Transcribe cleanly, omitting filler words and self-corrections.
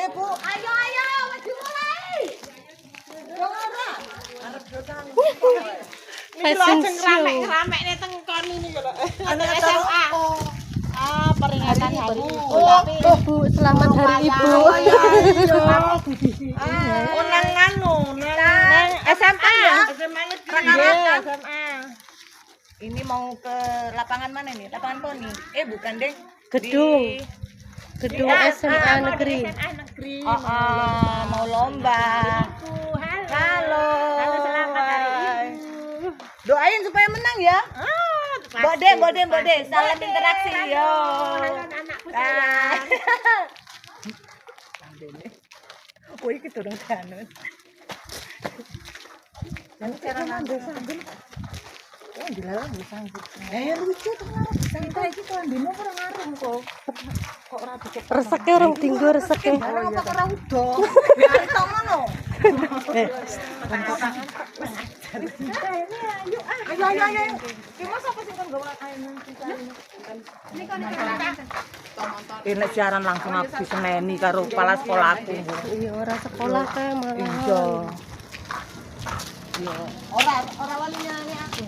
piye, Bu? Ayo, maju mulai. Yo ora. Arep dosan. Fashion show. Rame nih tengkon ini lho. Anak SMA. Ah, peringatan hari Ibu. Ibu, selamat hari Ibu. Oh, nang anu, nang SMA. SMA negeri. SMA. Ini mau ke lapangan mana nih? Lapangan Poni. Bukan, Deng. Gedung SMA negeri. SMA negeri. Mau lomba. Halo. Halo, selamat hari Ibu. Doain supaya menang ya. Bode, salam interaksi yo. Anakku sayang. Woi, kita udah kangen. Nanti cara ngambil sambil. Oh, dilarang bisa. Lucu tuh ngarep. Santai iki kan dino ora ngarep kok. Kok ora dicek. Reseke orang tinggu reseke. Ora apa ora udo. Biar tok ngono. Ayo. Ki mas apa sing kon gawe ayo ini siaran langsung aku diseneni karo kepala sekolahku. Iya, ora sekolah kae malah. Iya. Ora walinya aku.